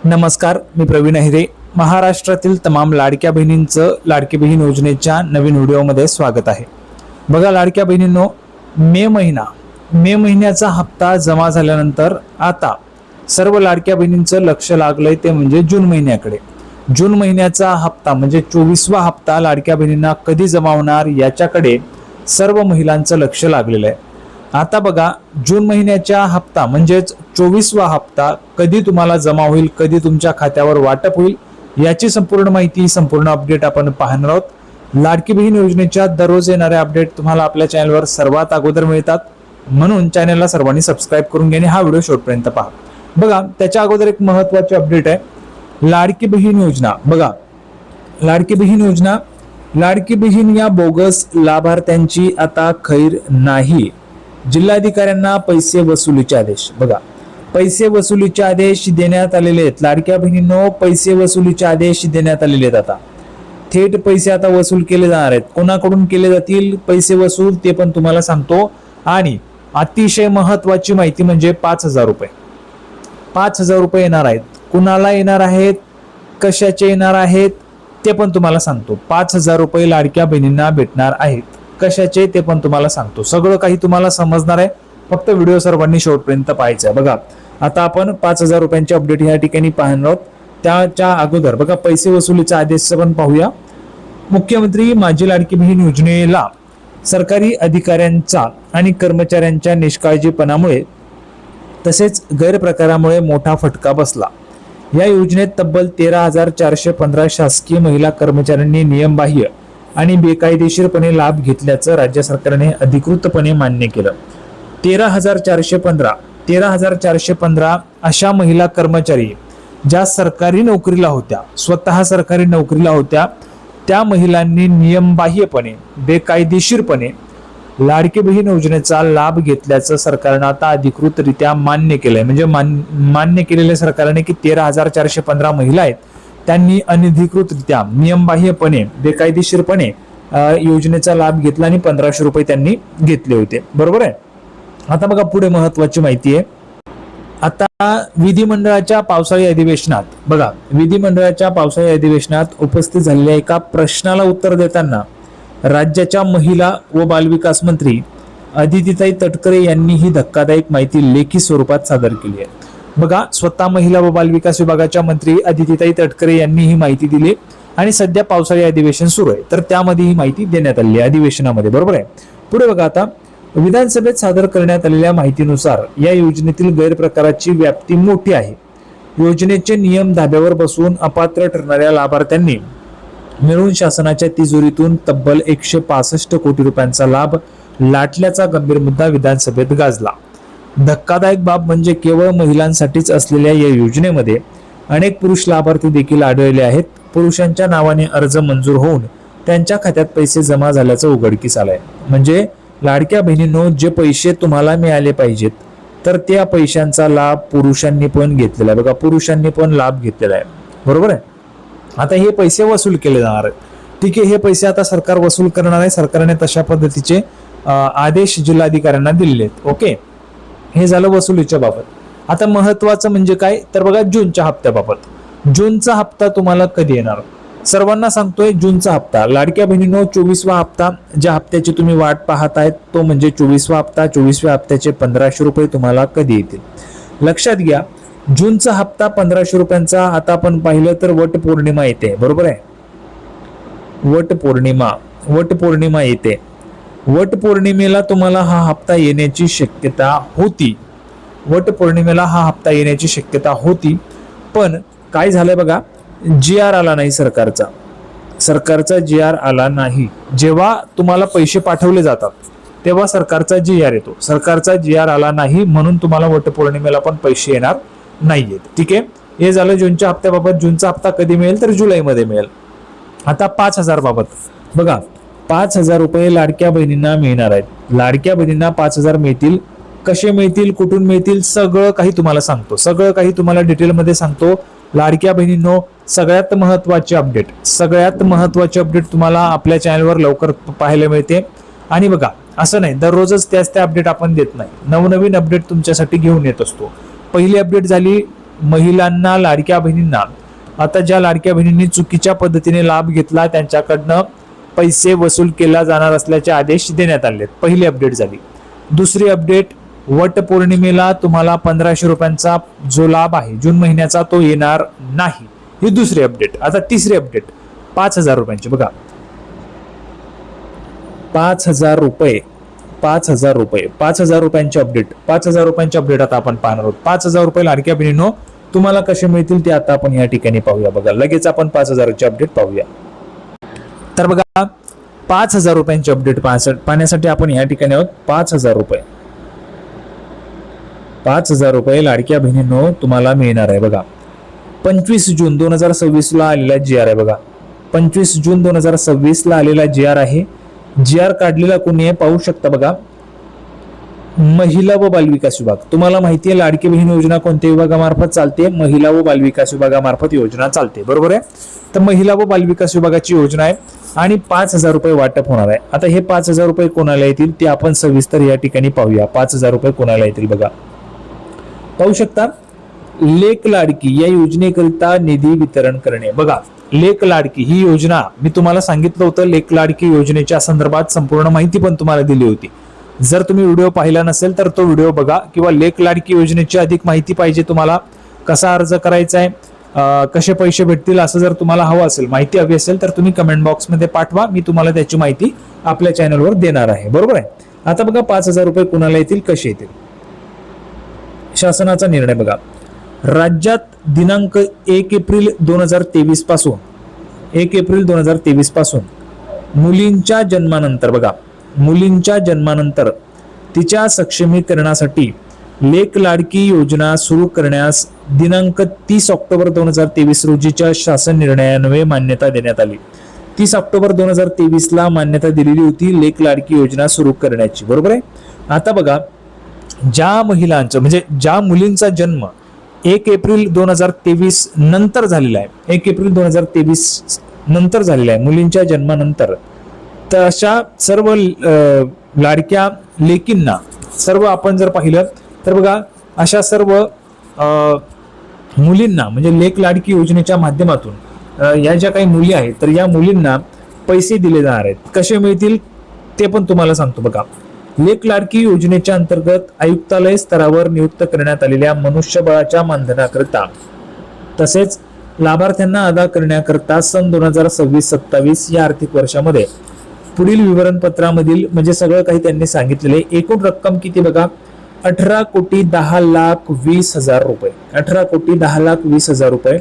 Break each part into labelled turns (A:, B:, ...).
A: नमस्कार, मी प्रवीण अहिरे. महाराष्ट्रातील तमाम लाडक्या बहिणींचं लाडकी बहीण योजनेच्या नवीन व्हिडिओमध्ये स्वागत आहे. बघा लाडक्या बहिणींनो, मे महिन्याचा हप्ता जमा झाल्यानंतर आता सर्व लाडक्या बहिणींचं लक्ष लागलंय ते म्हणजे जून महिन्याकडे. जून महिन्याचा हप्ता म्हणजे 24वा हप्ता लाडक्या बहिणींना कधी जमा होणार याच्याकडे सर्व महिलांचं लक्ष लागलेलं आहे. आता बघा, जून महिन्याचा हप्ता म्हणजेच 24वा हप्ता कधी तुम्हाला जमा होईल, कधी तुमच्या खात्यावर वाटप होईल याची संपूर्ण माहिती, संपूर्ण अपडेट आपण पाहणार आहोत. लाडकी बहीण योजनेच्या दररोज येणारे अपडेट तुम्हाला आपल्या चॅनलवर सर्वात अगोदर मिळतात, म्हणून चॅनलला सर्वांनी सबस्क्राईब करून घ्या आणि हा व्हिडिओ शेवटपर्यंत पहा. बघा, त्याच्या अगोदर एक महत्त्वाची अपडेट आहे. लाडकी बहीण योजना, बघा लाडकी बहीण या बोगस लाभार्थ्यांची आता खैर नाही. जिल्हाधिकाऱ्यांना पैसे वसुलीचे आदेश. बघा, पैसे वसुलीचे आदेश देण्यात आलेले आहेत. लाडक्या बहिणींनो, पैसे वसुलीचे आदेश देण्यात आलेले आहेत. आता थेट पैसे आता वसूल केले जाणार आहेत. कोणाकडून केले जातील पैसे वसूल ते पण तुम्हाला सांगतो. आणि अतिशय महत्वाची माहिती म्हणजे 5,000 रुपये 5,000 रुपये येणार आहेत. कुणाला येणार आहेत, कशाचे येणार आहेत ते पण तुम्हाला सांगतो. 5,000 रुपये लाडक्या बहिणींना भेटणार आहेत. कशाचे ते पण तुम्हाला सांगतो. सगळं काही तुम्हाला समजणार आहे, फक्त व्हिडिओ सर्वांनी शेवटपर्यंत पाहायचा आहे. बघा, आता आपण 5,000 रुपयांचे अपडेट या ठिकाणी पाहणार आहोत. त्याच्या अगोदर बघा, पैसे वसुलीचा आदेश पण पाहूया. मुख्यमंत्री माझी लाडकी बहीण योजनेला सरकारी अधिकाऱ्यांचा आणि कर्मचाऱ्यांच्या निष्काळजीपणामुळे तसेच गैरप्रकारामुळे मोठा फटका बसला. या योजनेत तब्बल 13,415 शासकीय महिला कर्मचाऱ्यांनी नियमबाह्य आणि बेकायदेशीरपणे लाभ घेतल्याचं राज्य सरकारने अधिकृतपणे मान्य केलं. 13,415 अशा महिला कर्मचारी ज्या सरकारी नोकरीला होत्या, स्वतः सरकारी नोकरीला होत्या, त्या महिलांनी नियमबाह्यपणे बेकायदेशीरपणे लाडकी बहीण योजनेचा लाभ घेतल्याचं सरकारनं आता अधिकृतरित्या मान्य केलंय. म्हणजे मान्य केलेल्या सरकारने की 13,415 महिला आहेत, त्यांनी अनधिकृतरित्या नियमबाह्यपणे बेकायदेशीरपणे योजनेचा लाभ घेतला आणि 1,500 रुपये त्यांनी घेतले होते. बरोबर आहे. आता बघा, पुढे महत्वाची माहिती आहे. आता विधिमंडळाच्या पावसाळी अधिवेशनात, बघा विधिमंडळाच्या पावसाळी अधिवेशनात उपस्थित झालेल्या एका प्रश्नाला उत्तर देताना राज्याच्या महिला व बालविकास मंत्री अदितीताई तटकरे यांनी ही धक्कादायक माहिती लेखी स्वरूपात सादर केली आहे. बघा, स्वतः महिला व बालविकास विभागाच्या मंत्री अदितीताई तटकरे यांनी ही माहिती दिली आणि सध्या पावसाळी अधिवेशन सुरू आहे, तर त्यामध्ये ही माहिती देण्यात आली आहे अधिवेशनामध्ये. बरोबर आहे. पुढे बघा, आता विधानसभेत सादर करण्यात आलेल्या माहितीनुसार या योजनेतील गैरप्रकाराची व्याप्ती मोठी आहे. योजनेचे नियम धाब्यावर बसवून अपात्र ठरणाऱ्या लाभार्थ्यांनी मिळून शासनाच्या तिजोरीतून तब्बल 165 कोटी रुपयांचा लाभ लाटल्याचा गंभीर मुद्दा विधानसभेत गाजला. धक्कादायक बाब म्हणजे केवळ महिलांसाठीच असलेल्या या योजनेमध्ये अनेक पुरुष लाभार्थी देखील आढळले आहेत. पुरुषांच्या नावाने अर्ज मंजूर होऊन त्यांच्या खात्यात पैसे जमा झाल्याचं उघडकीस आलंय. म्हणजे लाडक्या बहिणींनो, जे पैसे तुम्हाला मिळाले पाहिजेत तर त्या पैशांचा लाभ पुरुषांनी पण घेतलेला आहे. बघा, पुरुषांनी पण लाभ घेतलेला आहे. बरोबर आहे. आता हे पैसे वसूल केले जाणार आहेत. ठीक आहे, हे पैसे आता सरकार वसूल करणार आहे. सरकारने तशा पद्धतीचे आदेश जिल्हाधिकाऱ्यांना दिलेले आहेत. ओके, हे झालं वसुलीच्या बाबत. आता महत्वाचं म्हणजे काय, तर बघा जूनच्या हप्त्याबाबत. जूनचा हप्ता तुम्हाला कधी येणार सर्वांना सांगतोय. जूनचा हप्ता लाडक्या बहिणींनो, 24वा हप्ता, ज्या हप्त्याची तुम्ही वाट पाहत आहेत तो म्हणजे 24वा हप्ता. 24व्या हप्त्याचे 1,500 रुपये तुम्हाला कधी येतील लक्षात घ्या. जूनचा हप्ता 1,500 रुपयांचा. आता आपण पाहिलं तर वट पौर्णिमा येते. बरोबर आहे. वट पौर्णिमा येते. वट पौर्णिमेला तुम्हाला हा हप्ता येण्याची शक्यता होती. पण काय झालंय बघा, GR आला नाही सरकारचा GR आला नाही. जेव्हा तुम्हाला पैसे पाठवले जातात तेव्हा सरकारचा GR येतो. सरकारचा GR आला नाही म्हणून तुम्हाला वटपौर्णिमेला पण पैसे येणार नाहीयेत. ठीक आहे, हे झालं जूनच्या हप्त्याबाबत. जूनचा हप्ता कधी मिळेल तर जुलैमध्ये मिळेल. आता 5,000 बाबत बघा, 5,000 रुपये लाडक्या बहिणींना मिळणार आहेत. लाडक्या बहिणींना 5,000 मिळतील. कसे मिळतील, कुठून मिळतील, सगळं काही तुम्हाला सांगतो. सगळं काही तुम्हाला डिटेलमध्ये सांगतो. लाडक्या बहिणींनो, सगळ्यात महत्वाचे अपडेट तुम्हाला आपल्या चॅनलवर लवकर पाहायला मिळते. आणि बघा, असं नाही दररोजच त्याच त्या अपडेट आपण देत नाही, नवनवीन अपडेट तुमच्यासाठी घेऊन येत असतो. पहिली अपडेट झाली महिलांना, लाडक्या बहिणींना, आता ज्या लाडक्या बहिणींनी चुकीच्या पद्धतीने लाभ घेतला त्यांच्याकडनं पैसे वसूल केला जाणार असल्याचे आदेश देण्यात आले. पहिली अपडेट झाली. दुसरी अपडेट, वट पौर्णिमेला तुम्हाला 1500 रुपयांचा जो लाभ आहे जून महिन्याचा तो येणार नाही. ही दुसरी अपडेट. आता तिसरी अपडेट 5000 रुपयांची. बघा 5000 रुपये 5000 रुपये 5000 रुपयांची अपडेट. 5000 रुपयांची अपडेट आता आपण पाहणार आहोत. 5000 रुपये लाडक्या बहिणींनो तुम्हाला कसे मिळतील ते आता आपण या ठिकाणी पाहूया. बघा लगेच आपण 5000ची अपडेट पाहूया. तर बघा 5000 रुपयांची अपडेट पाहण्यासाठी आपण या ठिकाणी आहोत. 5000 रुपये 5000 रुपये लाडक्या बहिणींनो तुम्हाला मिळणार आहे. बघा 25 जून 2026 ला आलेला जी आर आहे. बघा 25 जून 2026 ला आलेला जी आर आहे. जी आर काढलेला कोणी आहे पाहू शकता. बघा महिला व बालविकास विभाग. तुम्हाला माहिती आहे लाडकी बहीण योजना कोणत्या विभागामार्फत चालते? महिला व बालविकास विभागामार्फत योजना चालते, बरोबर आहे. तर महिला व बालविकास विभागाची योजना आहे आणि 5000 रुपये वाटप होणार आहे. आता हे 5000 रुपये कोणाला येतील ते आपण सविस्तर या ठिकाणी पाहूया. 5000 रुपये कोणाला येतील बघा पाहू शकता. लेक लाडकी या योजनेकरिता निधी वितरण करणे. बघा लेक लाडकी ही योजना मी तुम्हाला सांगितलं होतं. लेक लाडकी योजनेच्या संदर्भात संपूर्ण माहिती पण तुम्हाला दिली होती. जर तुम्ही व्हिडिओ पाहिला नसेल तर तो व्हिडिओ बघा. किंवा लेक लाडकी योजनेची अधिक माहिती पाहिजे तुम्हाला, कसा अर्ज करायचा आहे, कसे पैसे भेटतील असं जर तुम्हाला हवं असेल, माहिती हवी असेल तर तुम्ही कमेंट बॉक्समध्ये पाठवा. मी तुम्हाला त्याची माहिती आपल्या चॅनलवर देणार आहे, बरोबर आहे. आता बघा 5000 रुपये कुणाला येतील, कसे येतील. शासनाचा निर्णय बघा. राज्यात दिनांक 1 एप्रिल 2023 पासून 1 एप्रिल 2023 पासून मुलींच्या जन्मानंतर, बघा मुलींच्या जन्मानंतर तिच्या सक्षमीकरणासाठी लेक लाडकी योजना सुरू करण्यास दिनांक 30 ऑक्टोबर 2023 रोजीच्या शासन निर्णयान्वये मान्यता देण्यात आली. 30 ऑक्टोबर 2023 ला मान्यता दिलेली होती लेक लाडकी योजना सुरू करण्याची, बरोबर आहे. आता बघा ज्या महिलांचं म्हणजे ज्या मुलींचा जन्म 1 एप्रिल 2023 नंतर झालेला आहे, 1 एप्रिल 2023 नंतर झालेला आहे, मुलींच्या जन्मानंतर, तर अशा सर्व लाडक्या लेकींना सर्व आपण जर पाहिलं तर बघा अशा सर्व मुलींना म्हणजे लेक लाडकी योजनेच्या माध्यमातून या ज्या काही मुली आहेत तर या मुलींना पैसे दिले जाणार आहेत. कसे मिळतील ते पण तुम्हाला सांगतो. बघा लेक लाडकी योजनेच्या अंतर्गत आयुक्तालय स्तरावर नियुक्त करण्यात आलेल्या मनुष्यबळाच्या मानधनाकरिता तसेच लाभार्थ्यांना अदा करण्याकरता सन 2026-27 या आर्थिक वर्षामध्ये पुढील विवरणपत्रामधील म्हणजे सगळं काही त्यांनी सांगितलेले एकूण रक्कम किती बघा 18,10,20,000 रुपये. 18,10,20,000 रुपये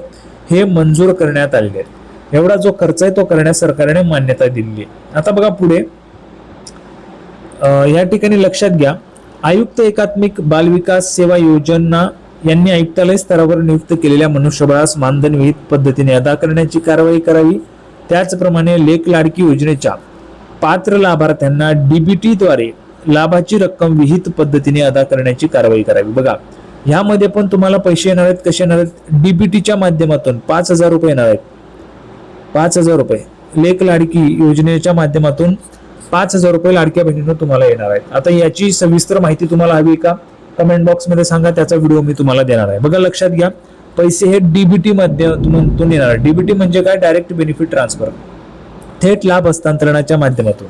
A: हे मंजूर करण्यात आलेले आहेत. एवढा जो खर्च आहे तो करण्यास सरकारने मान्यता दिलेली आहे. आता बघा पुढे या ठिकाणी लक्षात घ्या. आयुक्त एकात्मिक बालविकास सेवा योजना यांनी आयुक्तालय स्तरावर नियुक्त केलेल्या मनुष्यबळास मानधन विहित पद्धतीने अदा करण्याची कारवाई करावी. त्याचप्रमाणे लेक लाडकी योजनेच्या पात्र लाभार्थ्यांना डीबीटी द्वारे लाभाची रक्कम विहित पद्धतीने अदा करण्याची कारवाई करावी. बघा ह्यामध्ये पण तुम्हाला पैसे येणार आहेत. कसे येणार आहेत? डीबीटीच्या माध्यमातून 5000 रुपये येणार आहेत. 5000 रुपये लेक लाडकी योजनेच्या माध्यमातून 5000 रुपये लाडक्या बहिणींना तुम्हाला येणार आहेत. आता याची सविस्तर माहिती तुम्हाला हवी का कमेंट बॉक्स मध्ये सांगा, त्याचा व्हिडिओ मी तुम्हाला देणार आहे. बघा लक्षात घ्या पैसे हे डीबीटी माध्यमातून येणार. डीबीटी म्हणजे काय? डायरेक्ट बेनिफिट ट्रान्सफर, थेट लाभ हस्तांतरणाच्या माध्यमातून.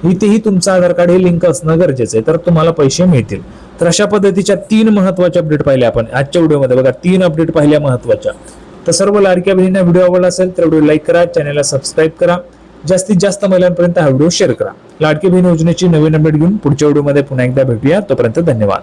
A: इथेही तुमचं आधार कार्ड हे लिंक असणं गरजेचं आहे तर तुम्हाला पैसे मिळतील. तर अशा पद्धतीच्या 3 महत्वाच्या अपडेट पाहिल्या आपण आजच्या व्हिडिओमध्ये. बघा 3 अपडेट पाहिल्या महत्वाच्या. तर सर्व लाडक्या बहिणींना व्हिडिओ आवडला असेल तर व्हिडिओ लाईक करा, चॅनलला सबस्क्राईब करा, जास्तीत जास्त महिलांपर्यंत हा व्हिडिओ शेअर करा. लाडकी बहीण योजनेची नवीन अपडेट घेऊन पुढच्या व्हिडिओमध्ये पुन्हा एकदा भेटूया. तोपर्यंत धन्यवाद.